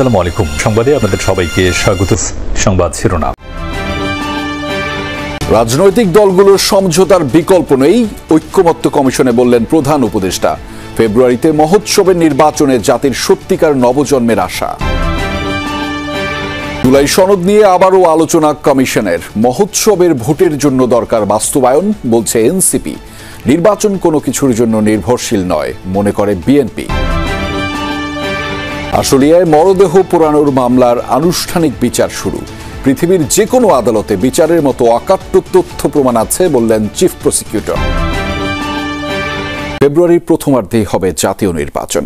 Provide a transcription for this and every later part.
আসসালামু আলাইকুম। সংবাদে আপনাদের সবাইকে স্বাগত। সংবাদ শিরোনাম। রাজনৈতিক দলগুলোর সমঝোতার বিকল্প নেই, ঐক্যমত্য কমিশনে বললেন প্রধান উপদেষ্টা। ফেব্রুয়ারিতে মহোৎসবের নির্বাচনে জাতির সত্যিকার নবজন্মের আশা। জুলাই সনদ নিয়ে আবারও আলোচনা কমিশনের। মহোৎসবের ভোটের জন্য দরকার বাস্তবায়ন, বলছে এনসিপি। নির্বাচন কোনো কিছুর জন্য নির্ভরশীল নয়, মনে করে বিএনপি। আশুলিয়ায় মরদেহ পোড়ানোর মামলার আনুষ্ঠানিক বিচার শুরু। পৃথিবীর যে কোনো আদালতে বিচারের মতো অকাট্য তথ্য প্রমাণ আছে, বললেন চিফ প্রসিকিউটর। ফেব্রুয়ারির প্রথমার্ধেই হবে জাতীয় নির্বাচন।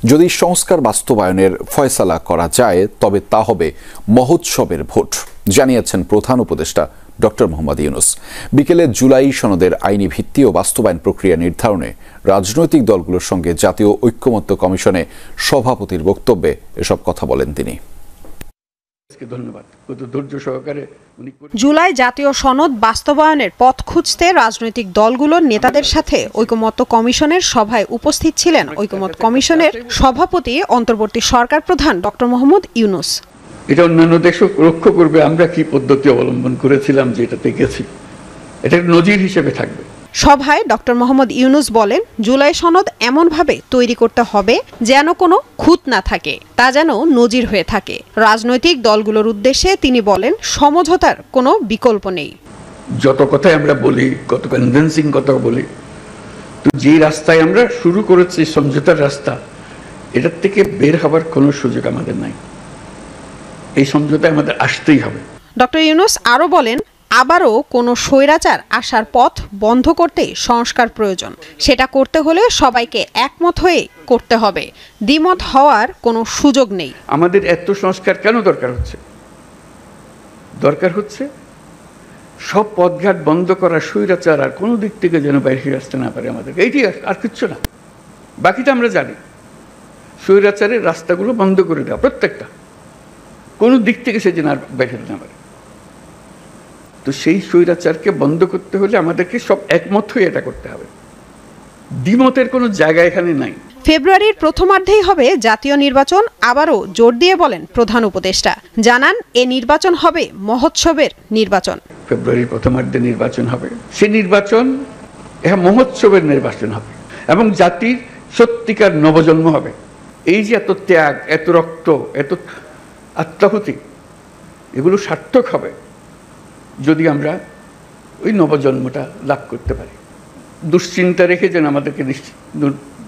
যদি সংস্কার বাস্তবায়নের ফয়সালা করা যায়, তবে তা হবে মহোৎসবের ভোট, জানিয়েছেন প্রধান উপদেষ্টা ডক্টর মোহাম্মদ ইউনূস। বিকেলে জুলাই সনদের আইনি ভিত্তি ও বাস্তবায়ন প্রক্রিয়া নির্ধারণে রাজনৈতিক দলগুলোর সঙ্গে জাতীয় ঐক্যমত্য কমিশনে সভাপতির বক্তব্যে এসব কথা বলেন তিনি। জুলাই জাতীয় সনদ বাস্তবায়নের পথ খুঁজতে রাজনৈতিক দলগুলোর নেতাদের সাথে ঐকমত্য কমিশনের সভায় উপস্থিত ছিলেন ঐকমত্য কমিশনের সভাপতি অন্তর্বর্তী সরকার প্রধান ডক্টর মোহাম্মদ ইউনূস। এটা অন্যান্য দেশ লক্ষ্য করবে আমরা কি পদ্ধতি অবলম্বন করেছিলাম, যেটাতে গেছি, এটা নজির হিসেবে থাকবে। সভায় ডক্টর মোহাম্মদ ইউনূস বলেন, জুলাই সনদ এমনভাবে তৈরি করতে হবে যেন কোনো খুঁত না থাকে, তা যেন নজির হয়ে থাকে। রাজনৈতিক দলগুলোর উদ্দেশ্যে তিনি বলেন, সমঝোতার কোনো বিকল্প নেই। যত কথাই আমরা বলি, কত কনভিন্সিং কথা বলি, তো যে রাস্তায় আমরা শুরু করেছি সমঝোতার রাস্তা, এটার থেকে বের হবার কোনো সুযোগ আমাদের নাই। এই সমঝোতায় আমাদের আসতেই হবে। ডক্টর ইউনূস আরও বলেন, আবারও কোনো স্বৈরাচার আসার পথ বন্ধ করতে সংস্কার প্রয়োজন। সেটা করতে হলে সবাইকে একমত হয়ে করতে হবে, দ্বিমত হওয়ার কোনো সুযোগ নেই। আমাদের এত সংস্কার কেন দরকার হচ্ছে? দরকার হচ্ছে সব পথঘাট বন্ধ করা, স্বৈরাচার আর কোনো দিক থেকে যেন বাইরে আসতে না পারে আমাদেরকে। এইটি আর কিচ্ছু না, বাকিটা আমরা জানি। স্বৈরাচারের রাস্তাগুলো বন্ধ করে দেওয়া, প্রত্যেকটা, কোনো দিক থেকে সে যেন আর বাইরে না পারে। তো সেই স্বৈরাচারকে বন্ধ করতে হলে আমাদেরকে সব একমত হয়ে এটা করতে হবে, দ্বিমতের কোনো জায়গা এখানে নাই। ফেব্রুয়ারির প্রথমার্ধেই হবে জাতীয় নির্বাচন, আবারও জোর দিয়ে বলেন প্রধান উপদেষ্টা। জানান, এ নির্বাচন হবে মহোৎসবের নির্বাচন। ফেব্রুয়ারির প্রথমার্ধে নির্বাচন হবে, সেই নির্বাচন মহোৎসবের নির্বাচন হবে এবং জাতির সত্যিকার নবজন্ম হবে। এই যে এত ত্যাগ, এত রক্ত, এত আত্মাহুতি, এগুলো সার্থক হবে যদি আমরা ওই নবজন্মটা লাভ করতে পারি। দুশ্চিন্তা রেখে যেন আমাদেরকে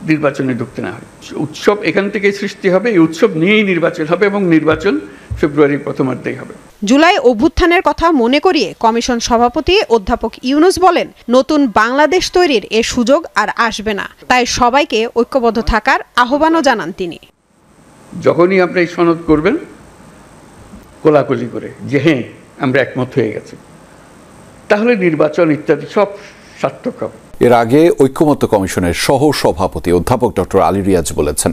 নির্বাচনে ঢুকতে না হয়। উৎসব এখান থেকে সৃষ্টি হবে, এই উৎসব নিয়েই নির্বাচন হবে এবং নির্বাচন ফেব্রুয়ারির প্রথমার্ধেই হবে। জুলাই অভ্যুত্থানের কথা মনে করিয়ে কমিশন সভাপতি অধ্যাপক ইউনূস বলেন, নতুন বাংলাদেশ তৈরির এ সুযোগ আর আসবে না, তাই সবাইকে ঐক্যবদ্ধ থাকার আহ্বানও জানান তিনি। যখনই আপনি এই সনদ করবেন কোলাকুলি করে যে হ্যাঁ আমরা একমত হয়ে গেছি, তাহলে নির্বাচন ইত্যাদি সব সার্থক হবে। এর আগে ঐক্যমত্য কমিশনের সহ সভাপতি অধ্যাপক ডক্টর আলী রিয়াজ বলেছেন,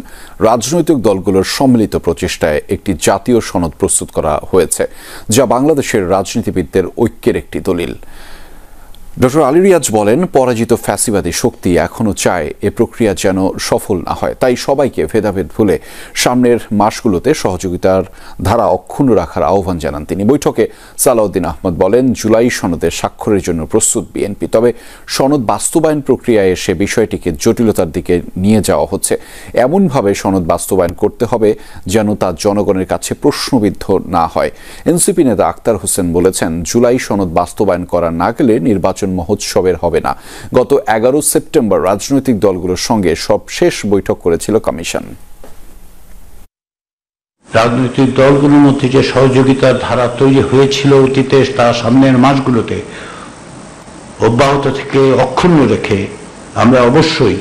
রাজনৈতিক দলগুলোর সম্মিলিত প্রচেষ্টায় একটি জাতীয় সনদ প্রস্তুত করা হয়েছে, যা বাংলাদেশের রাজনীতিবিদদের ঐক্যের একটি দলিল। ডক্টর আলী রিয়াজ বলেন, পরাজিত ফ্যাসিবাদী শক্তি এখনও চায় এ প্রক্রিয়া যেন সফল না হয়, তাই সবাইকে ভেদাভেদ ভুলে সামনের মাসগুলোতে সহযোগিতার ধারা অক্ষুণ্ণ রাখার আহ্বান জানান তিনি। বৈঠকে সালাউদ্দিন আহমদ বলেন, জুলাই সনদের স্বাক্ষরের জন্য প্রস্তুত বিএনপি, তবে সনদ বাস্তবায়ন প্রক্রিয়ায় এসে বিষয়টিকে জটিলতার দিকে নিয়ে যাওয়া হচ্ছে। এমনভাবে সনদ বাস্তবায়ন করতে হবে যেন তা জনগণের কাছে প্রশ্নবিদ্ধ না হয়। এনসিপি নেতা আক্তার হোসেন বলেছেন, জুলাই সনদ বাস্তবায়ন করা না গেলে নির্বাচন মহোৎসবের হবে না। গত 11 সেপ্টেম্বর রাজনৈতিক দলগুলোর সঙ্গে সবশেষ বৈঠক করেছিল কমিশন। রাজনৈতিক দলগুলোর মধ্যে যে সহযোগিতার ধারা তৈরি হয়েছিল অতীতে, তা সামনের মাসগুলোতে অব্যাহত থেকে অক্ষুণ্ণ রেখে আমরা অবশ্যই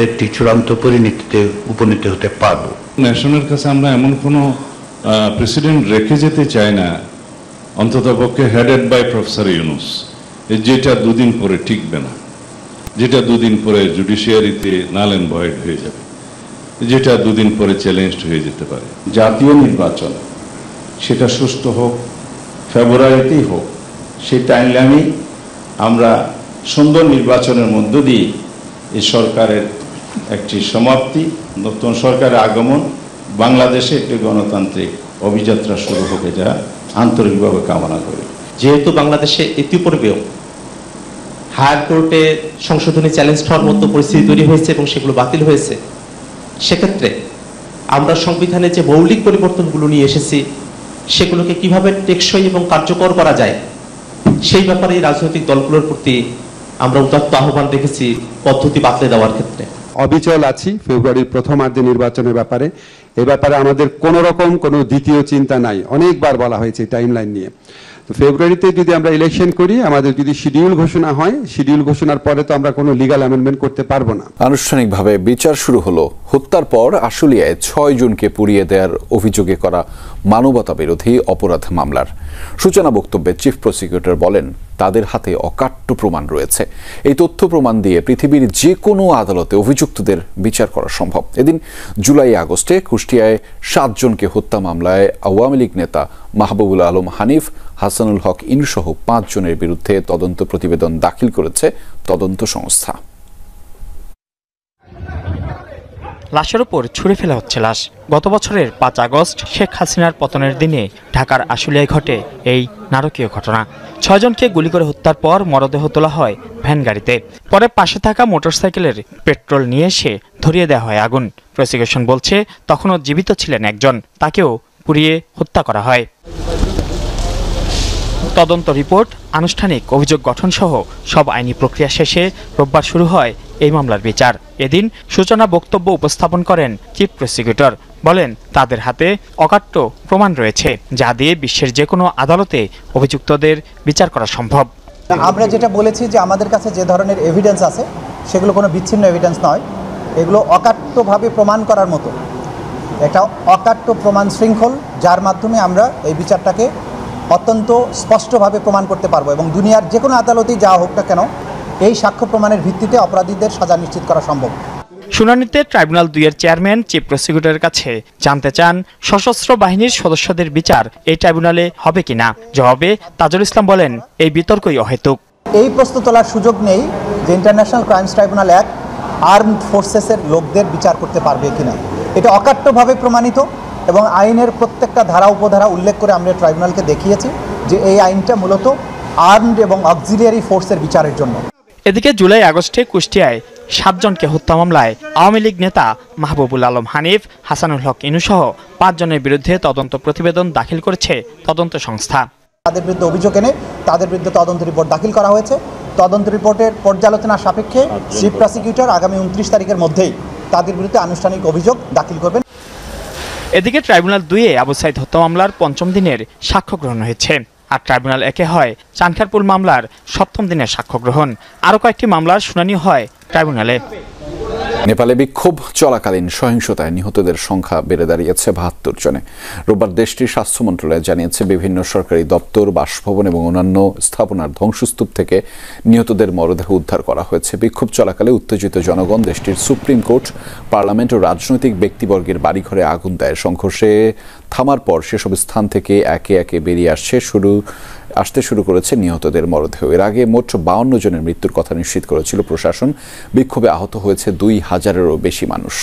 একটি চূড়ান্ত পরিণতিতে উপনীত হতে পারব। ন্যাশনের কাছে আমরা এমন কোনো প্রেসিডেন্ট রেখে যেতে চাই না, অন্ততপক্ষে হেডেড বাই প্রফেসর ইউনূস, যেটা দুদিন পরে টিকবে না, যেটা দুদিন পরে জুডিশিয়ারিতে নাল এন্ড ভয়েড হয়ে যাবে, যেটা দুদিন পরে চ্যালেঞ্জড হয়ে যেতে পারে। জাতীয় নির্বাচন সেটা সুষ্ঠু হোক, ফেব্রুয়ারিতেই হোক, সেই টাইমলাইনে আমরা সুন্দর নির্বাচনের মধ্য দিয়ে এই সরকারের একটি সমাপ্তি, নতুন সরকারের আগমন বাংলাদেশে একটি গণতান্ত্রিক অভিযাত্রা শুরু হোক, এটা আন্তরিকভাবে কামনা করি। যেহেতু বাংলাদেশে ইতিপূর্বেও হায়ার কোর্টে সংশোধনী চ্যালেঞ্জ হওয়ার মতো পরিস্থিতি তৈরি হয়েছে এবং সেগুলো বাতিল হয়েছে, সেক্ষেত্রে আমরা সংবিধানে যে মৌলিক পরিবর্তনগুলো নিয়ে এসেছি সেগুলোকে কিভাবে টেকসই এবং কার্যকর করা যায় সেই ব্যাপারে রাজনৈতিক দলগুলোর প্রতি আমরা উদাত্ত আহ্বান রেখেছি পদ্ধতি বাতলে দেওয়ার ক্ষেত্রে। অবিচল আছি ফেব্রুয়ারির প্রথমার্ধে নির্বাচনের ব্যাপারে। এ ব্যাপারে আমাদের কোনো রকম কোনো দ্বিতীয় চিন্তা নাই। অনেকবার বলা হয়েছে টাইমলাইন নিয়ে। তো ফেব্রুয়ারিতে যদি আমরা ইলেকশন করি, আমাদের যদি শিডিউল ঘোষণা হয়, শিডিউল ঘোষণার পরে তো আমরা কোনো লিগ্যাল অ্যামেন্ডমেন্ট করতে পারবো না। আনুষ্ঠানিকভাবে বিচার শুরু হলো হত্যার পর আশুলিয়ায় 6 জনকে পুড়িয়ে দেওয়ার অভিযোগে করা মানবতা বিরোধী অপরাধ মামলার সূচনা বক্তব্যে চিফ প্রসিকিউটর বলেন, তাদের হাতে অকাট্য প্রমাণ রয়েছে। এই তথ্য প্রমাণ দিয়ে পৃথিবীর যে কোনো আদালতে অভিযুক্তদের বিচার করা সম্ভব। এদিন জুলাই আগস্টে কুষ্টিয়ায় 7 জনকে হত্যা মামলায় আওয়ামী লীগ নেতা মাহবুবুল আলম হানিফ, হাসানুল হক ইনু সহ 5 জনের বিরুদ্ধে তদন্ত প্রতিবেদন দাখিল করেছে তদন্ত সংস্থা। লাশের উপর ছুঁড়ে ফেলা হচ্ছে লাশ। গত বছরের 5 আগস্ট শেখ হাসিনার পতনের দিনে ঢাকার আশুলিয়ায় ঘটে এই নারকীয় ঘটনা। 6 জনকে গুলি করে হত্যার পর মরদেহ তোলা হয় ভ্যান গাড়িতে। পরে পাশে থাকা মোটরসাইকেলের পেট্রোল নিয়ে এসে ধরিয়ে দেওয়া হয় আগুন। প্রসিকিউশন বলছে, তখনও জীবিত ছিলেন একজন, তাকেও পুড়িয়ে হত্যা করা হয়। তদন্ত রিপোর্ট, আনুষ্ঠানিক অভিযোগ গঠন সহ সব আইনি প্রক্রিয়া শেষে রোববার শুরু হয় এই মামলার বিচার। এদিন সূচনা বক্তব্য উপস্থাপন করেন চিফ প্রসিকিউটর। বলেন, তাদের হাতে অকাট্য প্রমাণ রয়েছে, যা দিয়ে বিশ্বের যে কোনো আদালতে অভিযুক্তদের বিচার করা সম্ভব। আমরা যেটা বলেছি যে আমাদের কাছে যে ধরনের এভিডেন্স আছে সেগুলো কোনো বিচ্ছিন্ন এভিডেন্স নয়, এগুলো অকাট্যভাবে প্রমাণ করার মতো একটা অকাট্য প্রমাণ শৃঙ্খল, যার মাধ্যমে আমরা এই বিচারটাকে অত্যন্ত স্পষ্টভাবে প্রমাণ করতে পারবো এবং দুনিয়ার যে কোনো আদালতেই যাওয়া হোক না কেন এই সাক্ষ্য প্রমাণের ভিত্তিতে অপরাধীদের সাজা নিশ্চিত করা সম্ভব। শুনানিতে ট্রাইব্যুনাল 2 এর চেয়ারম্যান চিফ প্রসিকিউটরের কাছে জানতে চান, সশস্ত্র বাহিনীর সদস্যদের বিচার এই ট্রাইব্যুনালে হবে কিনা। জবাবে তাজুল ইসলাম বলেন, এই বিতর্কই অহেতুক। এই প্রশ্ন তোলার সুযোগ নেই যে International Crimes Tribunal Act armed ফোর্সেসের লোকদের বিচার করতে পারবে কিনা। এটা অকাট্যভাবে প্রমাণিত এবং আইনের প্রত্যেকটা ধারা উপধারা উল্লেখ করে আমরা ট্রাইব্যুনালকে দেখিয়েছি যে এই আইনটা মূলত আর্মড এবং অক্সিলিয়ারি ফোর্সের বিচারের জন্য। এদিকে জুলাই আগস্টে কুষ্টিয়ায় 7 জনকে হত্যা মামলায় আওয়ামী লীগ নেতা মাহবুবুল আলম হানিফ, হাসানুল হক ইনু সহ 5 জনের বিরুদ্ধে তদন্ত প্রতিবেদন দাখিল করেছে তদন্ত সংস্থা। তাদের বিরুদ্ধে অভিযোগ এনে তাদের বিরুদ্ধে তদন্ত রিপোর্ট দাখিল করা হয়েছে। তদন্ত রিপোর্টের পর্যালোচনা সাপেক্ষে চিফ প্রসিকিউটর আগামী 29 তারিখের মধ্যেই তাদের বিরুদ্ধে আনুষ্ঠানিক অভিযোগ দাখিল করবেন। এদিকে ট্রাইব্যুনাল 2-এ আবু সাইদ হত্যা মামলার 5ম দিনের সাক্ষ্য গ্রহণ হয়েছে, আর ট্রাইব্যুনাল 1-এ হয় চানখারপুল মামলার 7ম দিনের সাক্ষ্য গ্রহণ। আরও কয়েকটি মামলার শুনানি হয় ট্রাইব্যুনালে। নেপালে বিক্ষোভ চলাকালীন সহিংসতায় নিহতদের সংখ্যা বেড়ে দাঁড়িয়েছে 72 জনে। রোববার দেশটির স্বাস্থ্য মন্ত্রণালয় জানিয়েছে, বিভিন্ন সরকারি দপ্তর, বাসভবন এবং অন্যান্য স্থাপনার ধ্বংসস্তূপ থেকে নিহতদের মরদেহ উদ্ধার করা হয়েছে। বিক্ষোভ চলাকালে উত্তেজিত জনগণ দেশটির সুপ্রিম কোর্ট, পার্লামেন্ট ও রাজনৈতিক ব্যক্তিবর্গের বাড়িঘরে আগুন দেয়। সংঘর্ষে থামার পর সেসব স্থান থেকে একে একে বেরিয়ে আসতে শুরু করেছে নিহতদের মরদেহ। এর আগে মোট 52 জনের মৃত্যুর কথা নিশ্চিত করেছিল প্রশাসন। বিক্ষোভে আহত হয়েছে 2000-এরও বেশি মানুষ।